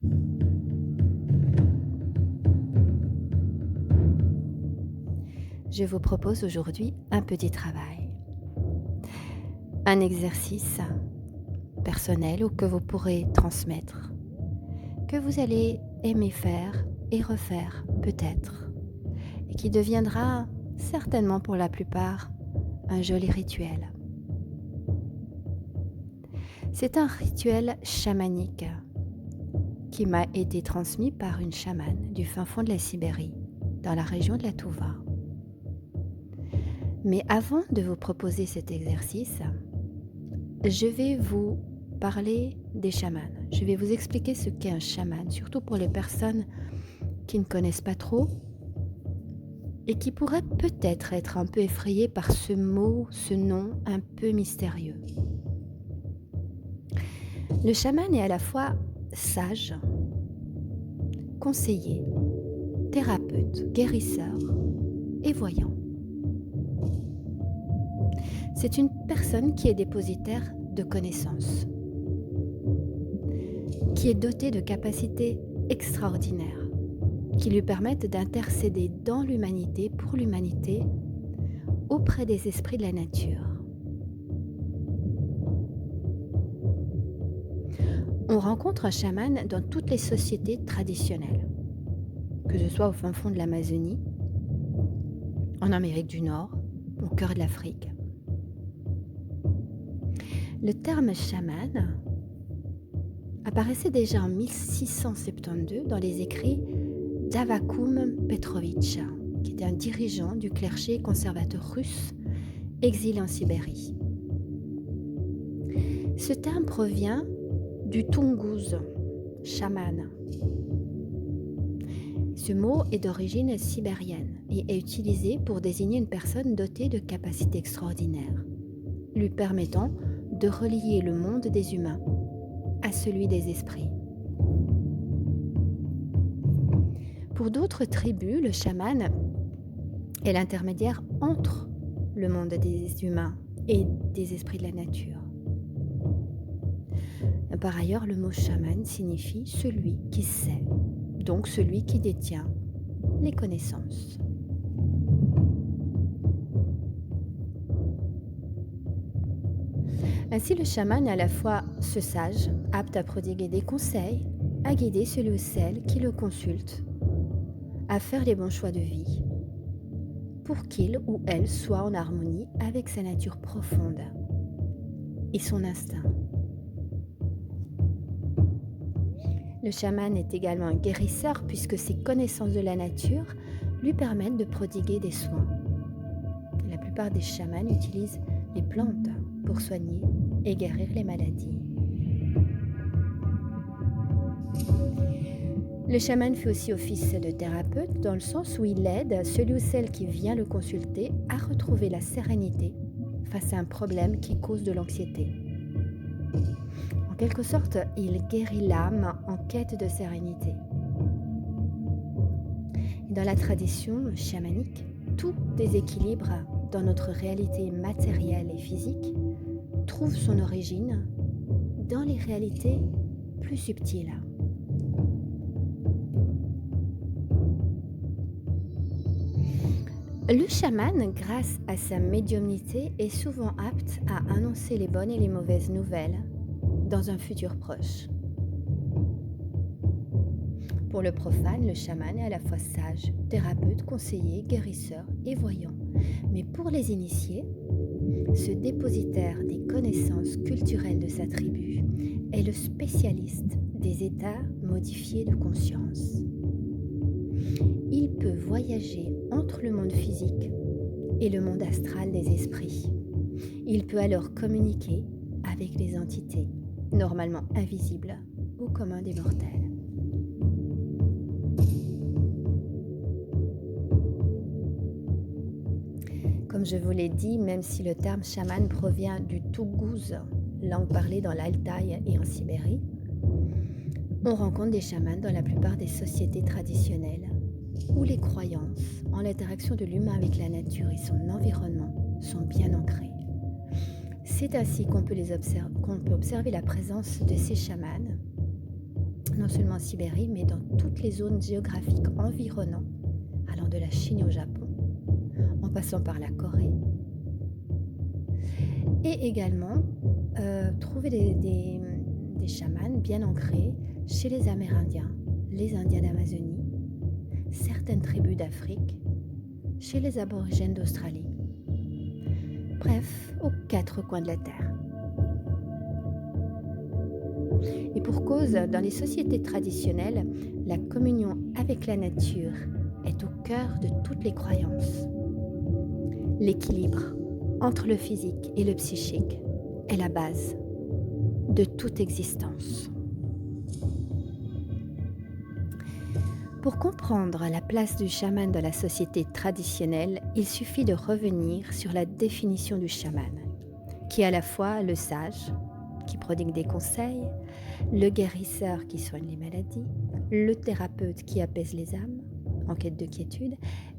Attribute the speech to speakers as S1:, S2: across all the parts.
S1: Je vous propose aujourd'hui un petit travail, un exercice personnel ou que vous pourrez transmettre, que vous allez aimer faire et refaire peut-être, et qui deviendra certainement pour la plupart un joli rituel. C'est un rituel chamanique qui m'a été transmis par une chamane du fin fond de la Sibérie, dans la région de la Touva. Mais avant de vous proposer cet exercice, je vais vous parler des chamans. Je vais vous expliquer ce qu'est un chaman, surtout pour les personnes qui ne connaissent pas trop et qui pourraient peut-être être un peu effrayées par ce mot, ce nom un peu mystérieux. Le chaman est à la fois sage, conseiller, thérapeute, guérisseur et voyant. C'est une personne qui est dépositaire de connaissances, qui est dotée de capacités extraordinaires, qui lui permettent d'intercéder dans l'humanité, pour l'humanité, auprès des esprits de la nature. On rencontre un chaman dans toutes les sociétés traditionnelles, que ce soit au fin fond de l'Amazonie, en Amérique du Nord, au cœur de l'Afrique. Le terme chaman apparaissait déjà en 1672 dans les écrits d'Avakum Petrovitch, qui était un dirigeant du clergé conservateur russe exilé en Sibérie. Ce terme provient du Tungouz, chaman. Ce mot est d'origine sibérienne et est utilisé pour désigner une personne dotée de capacités extraordinaires, lui permettant de relier le monde des humains à celui des esprits. Pour d'autres tribus, le chaman est l'intermédiaire entre le monde des humains et des esprits de la nature. Par ailleurs, le mot chaman signifie celui qui sait, donc celui qui détient les connaissances. Ainsi, le chaman est à la fois ce sage, apte à prodiguer des conseils, à guider celui ou celle qui le consulte, à faire les bons choix de vie, pour qu'il ou elle soit en harmonie avec sa nature profonde et son instinct. Le chaman est également un guérisseur puisque ses connaissances de la nature lui permettent de prodiguer des soins. La plupart des chamans utilisent les plantes pour soigner et guérir les maladies. Le chaman fait aussi office de thérapeute dans le sens où il aide celui ou celle qui vient le consulter à retrouver la sérénité face à un problème qui cause de l'anxiété. En quelque sorte, il guérit l'âme en quête de sérénité. Dans la tradition chamanique, tout déséquilibre dans notre réalité matérielle et physique trouve son origine dans les réalités plus subtiles. Le chaman, grâce à sa médiumnité, est souvent apte à annoncer les bonnes et les mauvaises nouvelles dans un futur proche. Pour le profane, le chaman est à la fois sage, thérapeute, conseiller, guérisseur et voyant. Mais pour les initiés, ce dépositaire des connaissances culturelles de sa tribu est le spécialiste des états modifiés de conscience. Il peut voyager entre le monde physique et le monde astral des esprits. Il peut alors communiquer avec les entités, normalement invisibles au commun des mortels. Comme je vous l'ai dit, même si le terme chaman provient du tougouz, langue parlée dans l'Altaï et en Sibérie, on rencontre des chamans dans la plupart des sociétés traditionnelles où les croyances en l'interaction de l'humain avec la nature et son environnement sont bien ancrées. C'est ainsi qu'on peut observer la présence de ces chamans non seulement en Sibérie, mais dans toutes les zones géographiques environnantes, allant de la Chine au Japon, en passant par la Corée, et également trouver des chamans bien ancrés chez les Amérindiens, les Indiens d'Amazonie, certaines tribus d'Afrique, chez les aborigènes d'Australie. Bref, aux quatre coins de la Terre. Et pour cause, dans les sociétés traditionnelles, la communion avec la nature est au cœur de toutes les croyances. L'équilibre entre le physique et le psychique est la base de toute existence. Pour comprendre la place du chaman dans la société traditionnelle, il suffit de revenir sur la définition du chaman, qui est à la fois le sage, qui prodigue des conseils, le guérisseur qui soigne les maladies, le thérapeute qui apaise les âmes en quête de quiétude,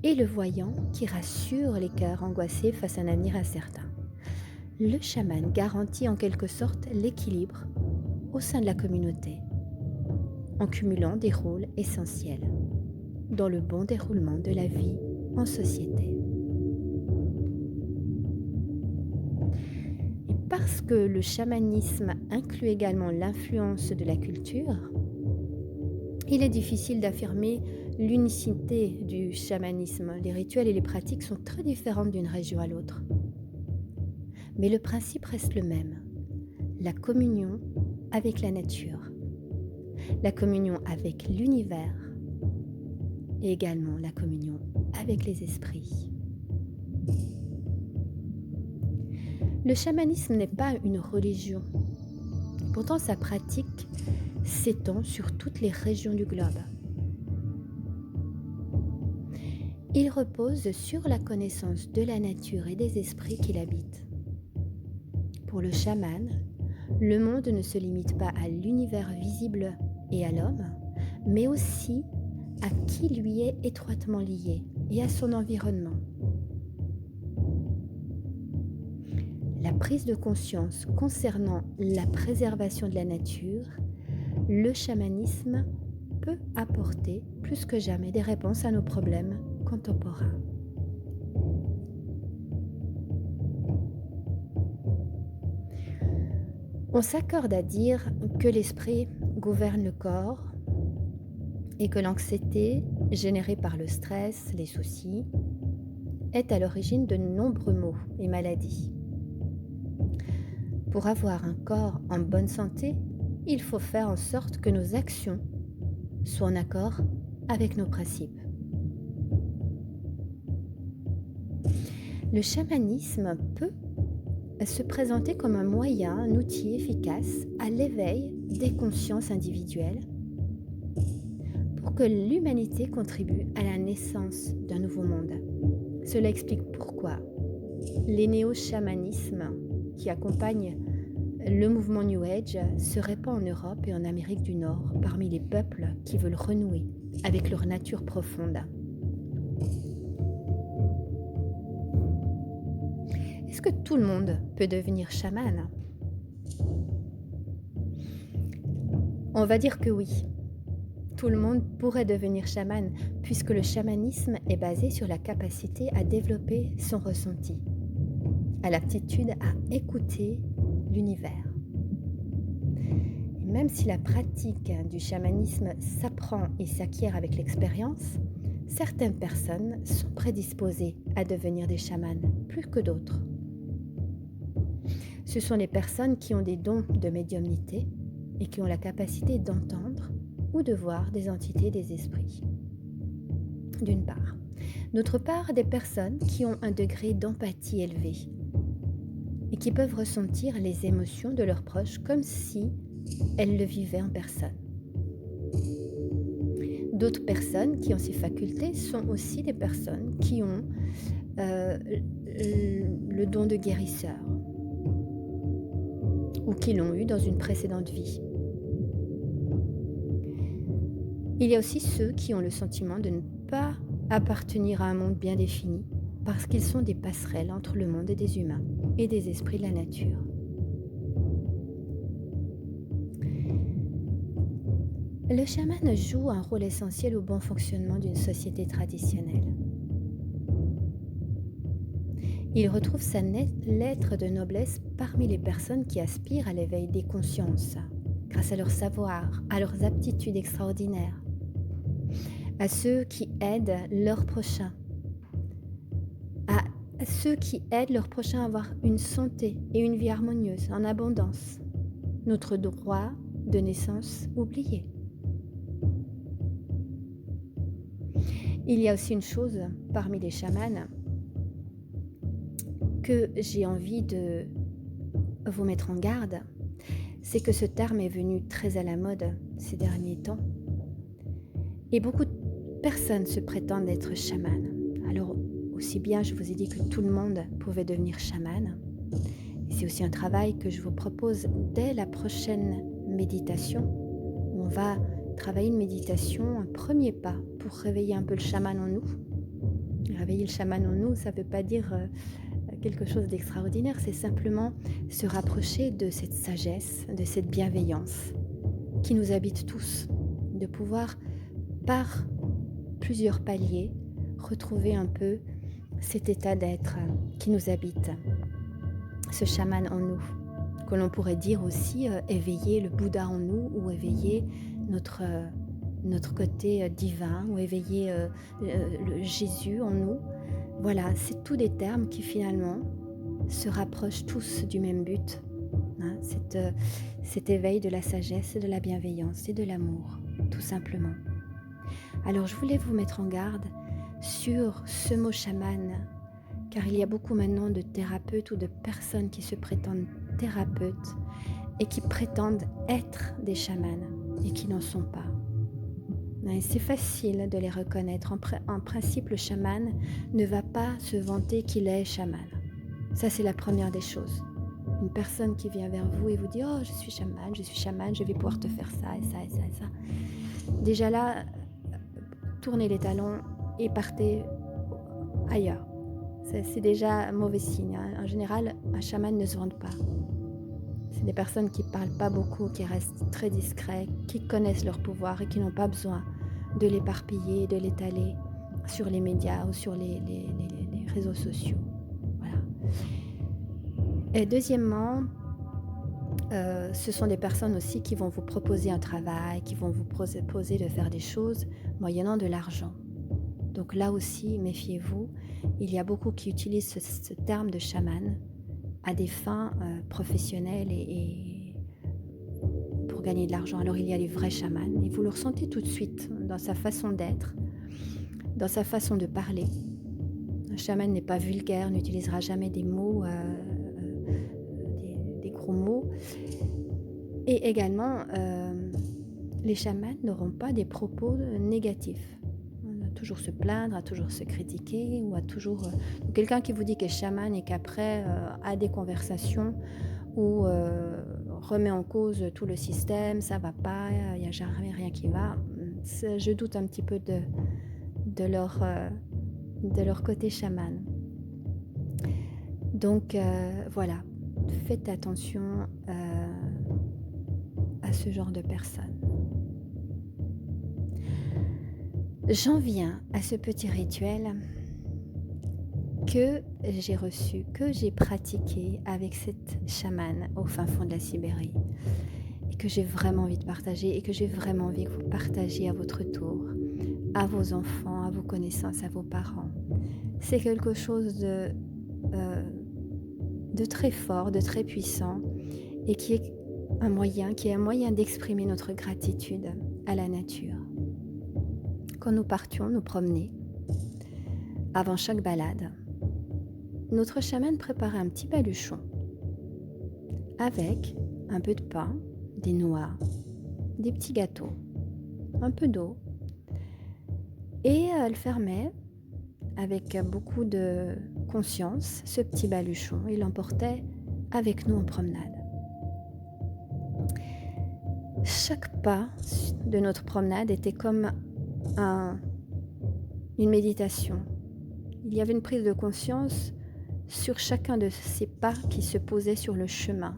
S1: et le voyant qui rassure les cœurs angoissés face à un avenir incertain. Le chaman garantit en quelque sorte l'équilibre au sein de la communauté, en cumulant des rôles essentiels dans le bon déroulement de la vie en société. Et parce que le chamanisme inclut également l'influence de la culture, il est difficile d'affirmer l'unicité du chamanisme. Les rituels et les pratiques sont très différentes d'une région à l'autre. Mais le principe reste le même, la communion avec la nature, la communion avec l'univers et également la communion avec les esprits. Le chamanisme n'est pas une religion. Pourtant, sa pratique s'étend sur toutes les régions du globe. Il repose sur la connaissance de la nature et des esprits qui l'habitent. Pour le chaman, le monde ne se limite pas à l'univers visible et à l'homme, mais aussi à qui lui est étroitement lié et à son environnement. La prise de conscience concernant la préservation de la nature, le chamanisme peut apporter plus que jamais des réponses à nos problèmes contemporains. On s'accorde à dire que l'esprit gouverne le corps et que l'anxiété générée par le stress, les soucis, est à l'origine de nombreux maux et maladies. Pour avoir un corps en bonne santé, il faut faire en sorte que nos actions soient en accord avec nos principes. Le chamanisme peut se présenter comme un moyen, un outil efficace à l'éveil des consciences individuelles pour que l'humanité contribue à la naissance d'un nouveau monde. Cela explique pourquoi les néo-chamanismes qui accompagnent le mouvement New Age se répand en Europe et en Amérique du Nord parmi les peuples qui veulent renouer avec leur nature profonde. Est-ce que tout le monde peut devenir chaman ? On va dire que oui. Tout le monde pourrait devenir chaman puisque le chamanisme est basé sur la capacité à développer son ressenti, à l'aptitude à écouter l'univers. Et même si la pratique du chamanisme s'apprend et s'acquiert avec l'expérience, certaines personnes sont prédisposées à devenir des chamans plus que d'autres. Ce sont les personnes qui ont des dons de médiumnité et qui ont la capacité d'entendre ou de voir des entités des esprits. D'une part. D'autre part, des personnes qui ont un degré d'empathie élevé et qui peuvent ressentir les émotions de leurs proches comme si elles le vivaient en personne. D'autres personnes qui ont ces facultés sont aussi des personnes qui ont le don de guérisseur ou qui l'ont eu dans une précédente vie. Il y a aussi ceux qui ont le sentiment de ne pas appartenir à un monde bien défini parce qu'ils sont des passerelles entre le monde des humains et des esprits de la nature. Le chaman joue un rôle essentiel au bon fonctionnement d'une société traditionnelle. Il retrouve sa lettre de noblesse parmi les personnes qui aspirent à l'éveil des consciences, grâce à leur savoir, à leurs aptitudes extraordinaires, à ceux qui aident leur prochain, à ceux qui aident leur prochain à avoir une santé et une vie harmonieuse, en abondance. Notre droit de naissance oublié. Il y a aussi une chose parmi les chamans que j'ai envie de vous mettre en garde, c'est que ce terme est venu très à la mode ces derniers temps. Et beaucoup de personnes se prétendent être chamanes. Alors, aussi bien, je vous ai dit que tout le monde pouvait devenir chaman. Et c'est aussi un travail que je vous propose dès la prochaine méditation. On va travailler une méditation, un premier pas pour réveiller un peu le chaman en nous. Réveiller le chaman en nous, ça ne veut pas dire quelque chose d'extraordinaire, c'est simplement se rapprocher de cette sagesse, de cette bienveillance qui nous habite tous, de pouvoir, par plusieurs paliers, retrouver un peu cet état d'être qui nous habite, ce chaman en nous, que l'on pourrait dire aussi éveiller le Bouddha en nous ou éveiller notre côté divin ou éveiller le Jésus en nous. Voilà, c'est tous des termes qui finalement se rapprochent tous du même but, hein, cet éveil de la sagesse, de la bienveillance et de l'amour, tout simplement. Alors je voulais vous mettre en garde sur ce mot chaman, car il y a beaucoup maintenant de thérapeutes ou de personnes qui se prétendent thérapeutes et qui prétendent être des chamans et qui n'en sont pas. Et c'est facile de les reconnaître. En principe, le chaman ne va pas se vanter qu'il est chaman. Ça, c'est la première des choses. Une personne qui vient vers vous et vous dit « Oh, je suis chaman, je vais pouvoir te faire ça et ça et ça et ça ». Déjà là, tournez les talons et partez ailleurs. C'est déjà un mauvais signe. En général, un chaman ne se vante pas. C'est des personnes qui ne parlent pas beaucoup, qui restent très discrets, qui connaissent leur pouvoir et qui n'ont pas besoin de l'éparpiller, de l'étaler sur les médias ou sur les réseaux sociaux. Voilà. Et deuxièmement, ce sont des personnes aussi qui vont vous proposer un travail, qui vont vous proposer de faire des choses moyennant de l'argent. Donc là aussi, méfiez-vous, il y a beaucoup qui utilisent ce terme de chaman à des fins professionnelles et pour gagner de l'argent. Alors il y a les vrais chamans et vous le ressentez tout de suite dans sa façon d'être, dans sa façon de parler. Un chaman n'est pas vulgaire, n'utilisera jamais des mots, des gros mots. Et également, les chamans n'auront pas des propos négatifs. Toujours se plaindre, à toujours se critiquer ou à toujours... quelqu'un qui vous dit qu'il est chaman et qu'après a des conversations où remet en cause tout le système, ça va pas, il n'y a jamais rien qui va. Je doute un petit peu de leur côté chaman. Donc voilà, faites attention à ce genre de personnes. J'en viens à ce petit rituel que j'ai reçu, que j'ai pratiqué avec cette chamane au fin fond de la Sibérie et que j'ai vraiment envie de partager et que j'ai vraiment envie que vous partagiez à votre tour, à vos enfants, à vos connaissances, à vos parents. C'est quelque chose de très fort, de très puissant et qui est un moyen d'exprimer notre gratitude à la nature. Quand nous partions nous promener, avant chaque balade, notre chamane préparait un petit baluchon avec un peu de pain, des noix, des petits gâteaux, un peu d'eau. Et elle fermait avec beaucoup de conscience ce petit baluchon et l'emportait avec nous en promenade. Chaque pas de notre promenade était comme une méditation. Il y avait une prise de conscience sur chacun de ces pas qui se posaient sur le chemin.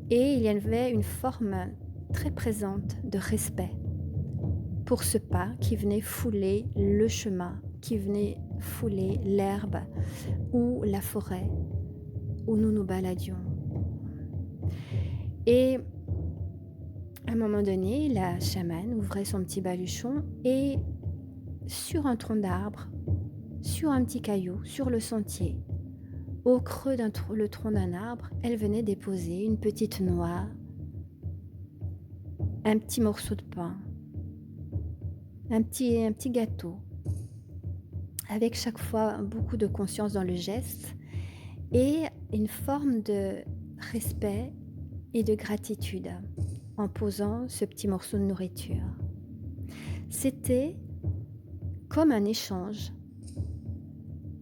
S1: Et il y avait une forme très présente de respect pour ce pas qui venait fouler le chemin, qui venait fouler l'herbe ou la forêt où nous nous baladions. Et à un moment donné, la chamane ouvrait son petit baluchon et sur un tronc d'arbre, sur un petit caillou, sur le sentier, au creux le tronc d'un arbre, elle venait déposer une petite noix, un petit morceau de pain, un petit gâteau, avec chaque fois beaucoup de conscience dans le geste et une forme de respect et de gratitude en posant ce petit morceau de nourriture. C'était comme un échange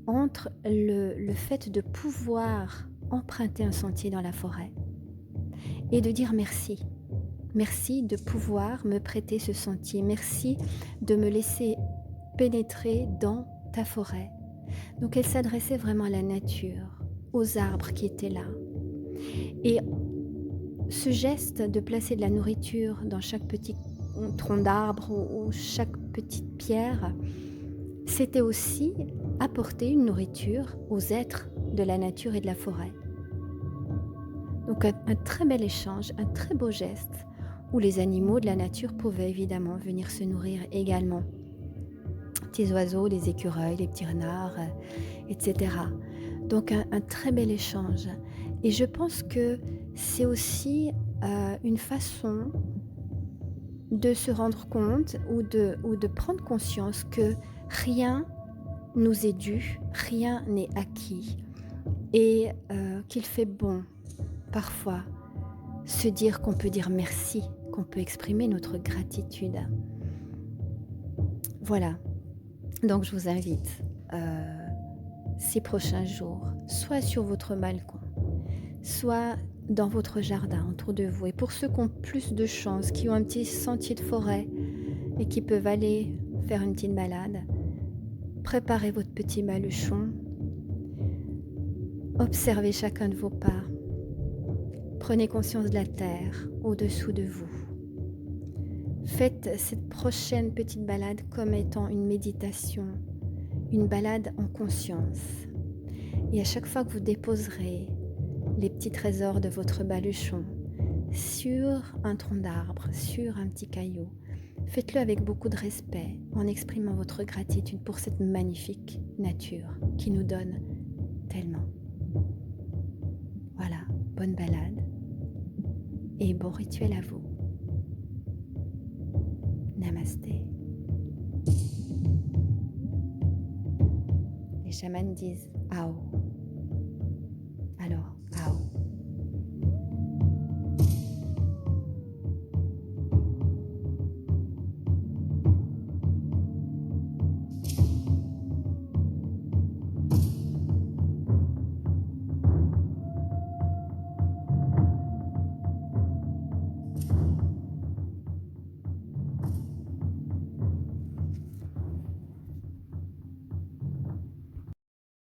S1: entre le fait de pouvoir emprunter un sentier dans la forêt et de dire merci. Merci de pouvoir me prêter ce sentier. Merci de me laisser pénétrer dans ta forêt. Donc elle s'adressait vraiment à la nature, aux arbres qui étaient là. Et ce geste de placer de la nourriture dans chaque petit tronc d'arbre ou chaque petite pierre, c'était aussi apporter une nourriture aux êtres de la nature et de la forêt. Donc un très bel échange, un très beau geste où les animaux de la nature pouvaient évidemment venir se nourrir également. Les petits oiseaux, les écureuils, les petits renards, etc. Donc un très bel échange. Et je pense que c'est aussi une façon de se rendre compte ou de prendre conscience que rien nous est dû, rien n'est acquis et qu'il fait bon parfois se dire qu'on peut dire merci, qu'on peut exprimer notre gratitude. Voilà, donc je vous invite ces prochains jours, soit sur votre balcon, soit dans votre jardin autour de vous. Et pour ceux qui ont plus de chance, qui ont un petit sentier de forêt et qui peuvent aller faire une petite balade, préparez votre petit baluchon, observez chacun de vos pas, prenez conscience de la terre au-dessous de vous. Faites cette prochaine petite balade comme étant une méditation, une balade en conscience. Et à chaque fois que vous déposerez les petits trésors de votre baluchon sur un tronc d'arbre, sur un petit caillou, faites-le avec beaucoup de respect, en exprimant votre gratitude pour cette magnifique nature qui nous donne tellement. Voilà, bonne balade et bon rituel à vous. Namasté. Les chamans disent Ao. Alors,